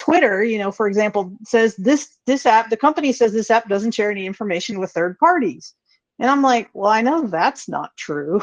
Twitter, for example, says this app, the company says this app doesn't share any information with third parties. And I'm like, well, I know that's not true,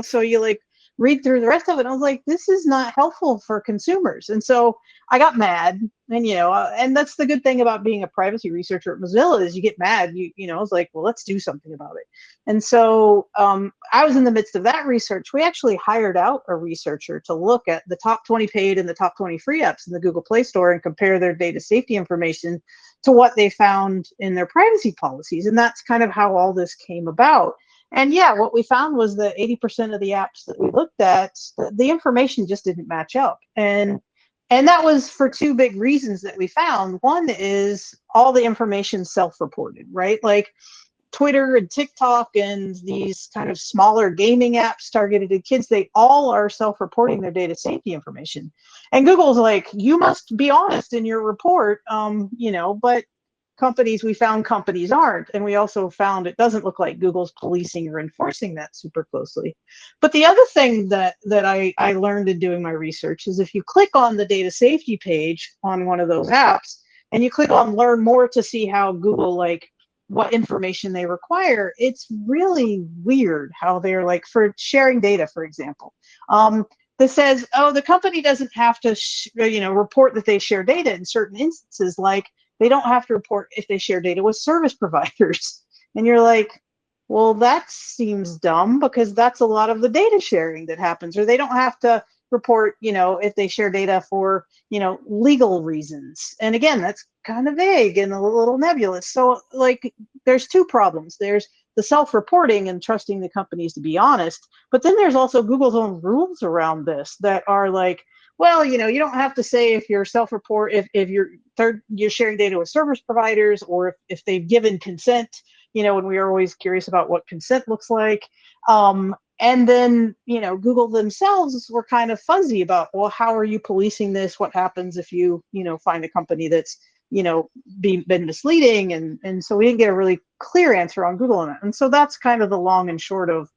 so you like read through the rest of it. And I was like, this is not helpful for consumers. And so I got mad. And, and that's the good thing about being a privacy researcher at Mozilla is you get mad. I was like, well, let's do something about it. And so I was in the midst of that research. We actually hired out a researcher to look at the top 20 paid and the top 20 free apps in the Google Play Store and compare their data safety information to what they found in their privacy policies. And that's kind of how all this came about. And yeah, what we found was that 80% of the apps that we looked at, the information just didn't match up. And that was for two big reasons that we found. One is all the information self-reported, right? Like Twitter and TikTok and these kind of smaller gaming apps targeted at kids, they all are self-reporting their data safety information. And Google's like, you must be honest in your report, but we found companies aren't. And we also found it doesn't look like Google's policing or enforcing that super closely. But the other thing that I learned in doing my research is if you click on the data safety page on one of those apps and you click on learn more to see how Google, like what information they require, it's really weird how they're like for sharing data, for example. That says, oh, the company doesn't have to, report that they share data in certain instances, like they don't have to report if they share data with service providers. And you're like, well, that seems dumb because that's a lot of the data sharing that happens. Or they don't have to report, if they share data for, legal reasons. And again, that's kind of vague and a little nebulous. So like, there's two problems. There's the self-reporting and trusting the companies to be honest. But then there's also Google's own rules around this that are like, well, you don't have to say if you're self-report, if you're sharing data with service providers or if they've given consent, and we are always curious about what consent looks like. And then, Google themselves were kind of fuzzy about, well, how are you policing this? What happens if you, find a company that's, been misleading? And so we didn't get a really clear answer on Google on that. And so that's kind of the long and short of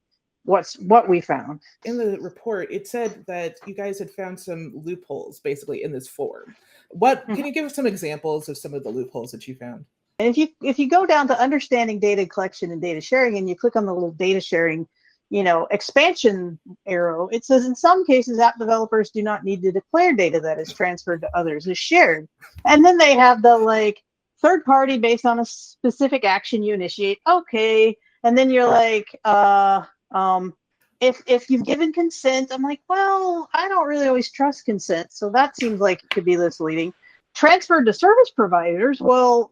what we found. In the report, it said that you guys had found some loopholes basically in this form. Can you give us some examples of some of the loopholes that you found? And if you go down to understanding data collection and data sharing and you click on the little data sharing, expansion arrow, it says in some cases app developers do not need to declare data that is transferred to others is shared. And then they have the like third party based on a specific action you initiate. Okay. And then you're like, if you've given consent, I'm like, well, I don't really always trust consent. So that seems like it could be misleading. Transferred to service providers, well,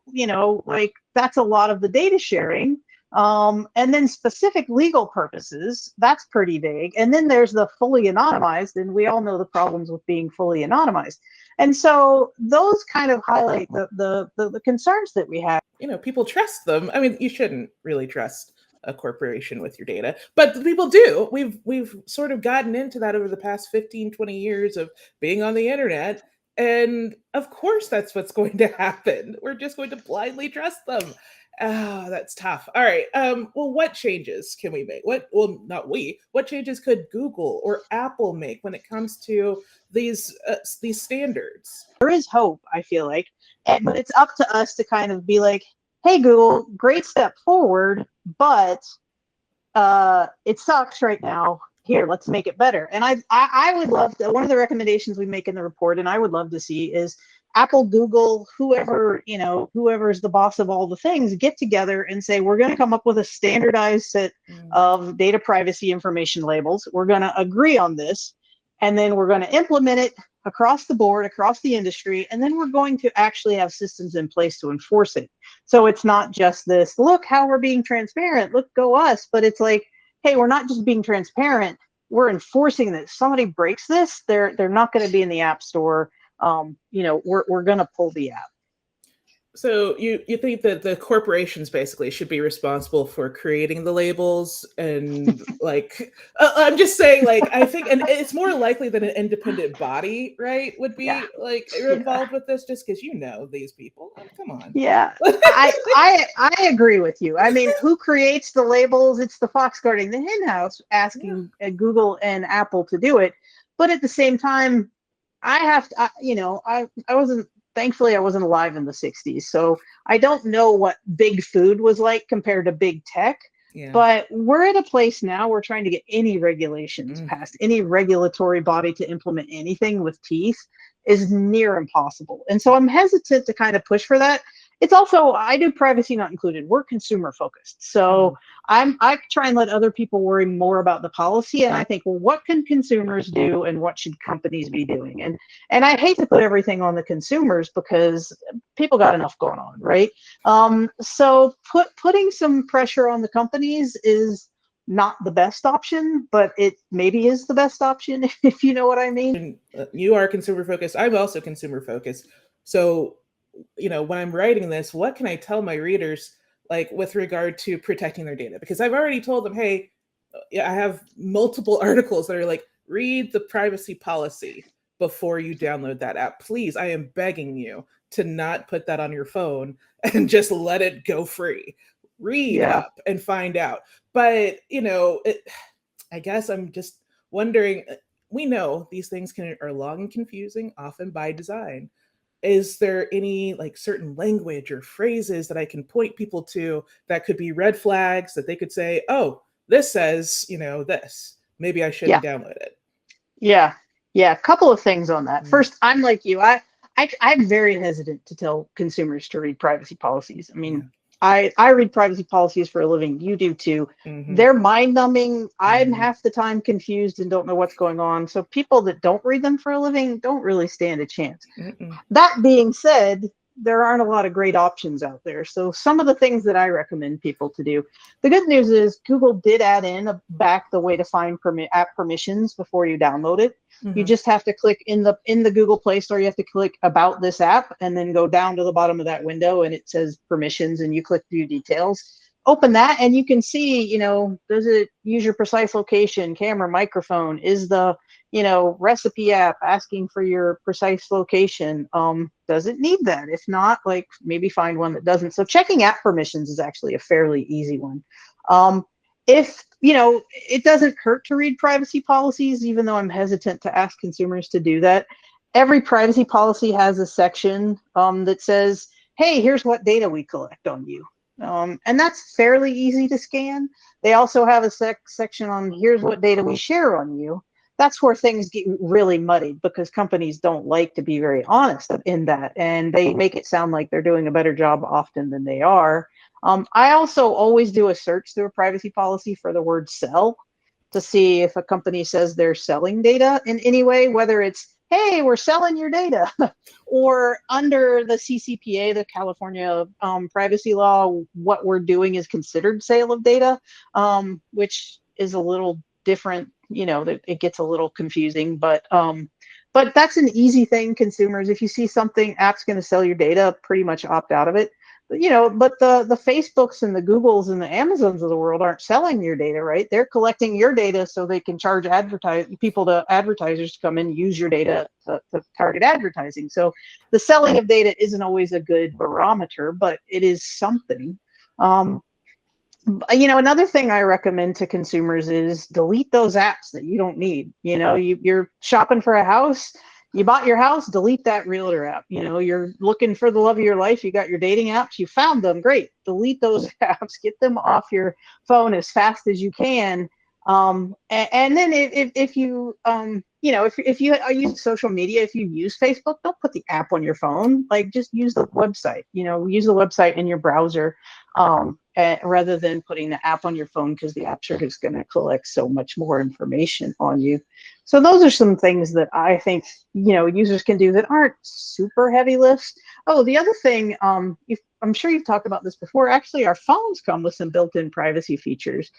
like that's a lot of the data sharing. And then specific legal purposes, that's pretty vague. And then there's the fully anonymized, and we all know the problems with being fully anonymized. And so those kind of highlight the concerns that we have. People trust them. I mean, you shouldn't really trust a corporation with your data, but people do. We've sort of gotten into that over the past 15, 20 years of being on the internet. And of course, that's what's going to happen. We're just going to blindly trust them. That's tough. All right. Well, what changes can we make? What changes could Google or Apple make when it comes to these standards? There is hope, I feel like, but it's up to us to kind of be like, hey, Google, great step forward, but it sucks right now. Here, let's make it better. And I would love to, one of the recommendations we make in the report, and I would love to see is Apple, Google, whoever's the boss of all the things, get together and say, we're going to come up with a standardized set of data privacy information labels. We're going to agree on this, and then we're going to implement it across the board, across the industry, and then we're going to actually have systems in place to enforce it. So it's not just this, look how we're being transparent, look, go us, but it's like, hey, we're not just being transparent, we're enforcing this. Somebody breaks this, they're not going to be in the App Store. We're going to pull the app. So you think that the corporations basically should be responsible for creating the labels and like, I'm just saying, like, I think, and it's more likely that an independent body, right, would be involved with this, just because these people. Oh, come on. Yeah, I agree with you. I mean, who creates the labels? It's the fox guarding the hen house, asking Google and Apple to do it. But at the same time, I have to, I wasn't thankfully I wasn't alive in the 60s, so I don't know what big food was like compared to big tech. Yeah. But we're at a place now we're trying to get any regulations passed, any regulatory body to implement anything with teeth is near impossible. And so I'm hesitant to kind of push for that. It's also, I do privacy not included. We're consumer focused. So I try and let other people worry more about the policy. And I think, well, what can consumers do and what should companies be doing? And I hate to put everything on the consumers because people got enough going on, right? So putting some pressure on the companies is not the best option, but it maybe is the best option, if you know what I mean. You are consumer focused. I'm also consumer focused. So, when I'm writing this, what can I tell my readers, like with regard to protecting their data? Because I've already told them, hey, I have multiple articles that are like, read the privacy policy before you download that app. Please, I am begging you to not put that on your phone and just let it go free. Read up and find out. But, I guess I'm just wondering, we know these things are long and confusing, often by design. Is there any like certain language or phrases that I can point people to that could be red flags that they could say, oh, this says, this, maybe I shouldn't download it? Yeah. A couple of things on that. First, I'm like you. I'm very hesitant to tell consumers to read privacy policies. I mean, I read privacy policies for a living. You do too. They're mind numbing. I'm half the time confused and don't know what's going on. So people that don't read them for a living don't really stand a chance. That being said, there aren't a lot of great options out there. So some of the things that I recommend people to do. The good news is Google did add in back the way to find app permissions before you download it. You just have to click in the Google Play Store. You have to click about this app and then go down to the bottom of that window and it says permissions and you click view details. Open that and you can see, does it use your precise location, camera, microphone? Is the, recipe app asking for your precise location? Does it need that? If not, like maybe find one that doesn't. So checking app permissions is actually a fairly easy one. If it doesn't hurt to read privacy policies, even though I'm hesitant to ask consumers to do that. Every privacy policy has a section that says, hey, here's what data we collect on you. And that's fairly easy to scan. They also have a section on here's what data we share on you. That's where things get really muddied because companies don't like to be very honest in that. And they make it sound like they're doing a better job often than they are. I also always do a search through a privacy policy for the word sell to see if a company says they're selling data in any way, whether it's, hey, we're selling your data, or under the CCPA, the California privacy law, what we're doing is considered sale of data, which is a little different. It gets a little confusing, but that's an easy thing. Consumers, if you see something, app's going to sell your data, pretty much opt out of it. But the Facebooks and the Googles and the Amazons of the world aren't selling your data, right? They're collecting your data so they can charge advertisers to come in and use your data to target advertising. So the selling of data isn't always a good barometer, but it is something. Another thing I recommend to consumers is delete those apps that you don't need. You're shopping for a house. You bought your house, delete that realtor app. You're looking for the love of your life. You got your dating apps, you found them. Great. Delete those apps, get them off your phone as fast as you can. And then if you, if you use social media, if you use Facebook, don't put the app on your phone. Like just use the website, use the website in your browser. Rather than putting the app on your phone because the apps are just going to collect so much more information on you. So those are some things that I think, users can do that aren't super heavy lifts. Oh, the other thing, I'm sure you've talked about this before. Actually, our phones come with some built-in privacy features.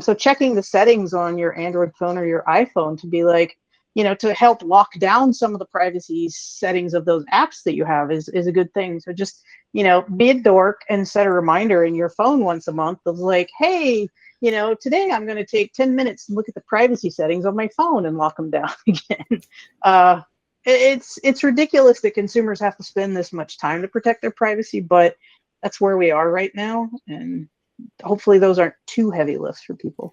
So checking the settings on your Android phone or your iPhone to be like, to help lock down some of the privacy settings of those apps that you have is a good thing. So just, be a dork and set a reminder in your phone once a month of like, hey, today I'm going to take 10 minutes and look at the privacy settings on my phone and lock them down again. It's ridiculous that consumers have to spend this much time to protect their privacy, but that's where we are right now. And hopefully those aren't too heavy lifts for people.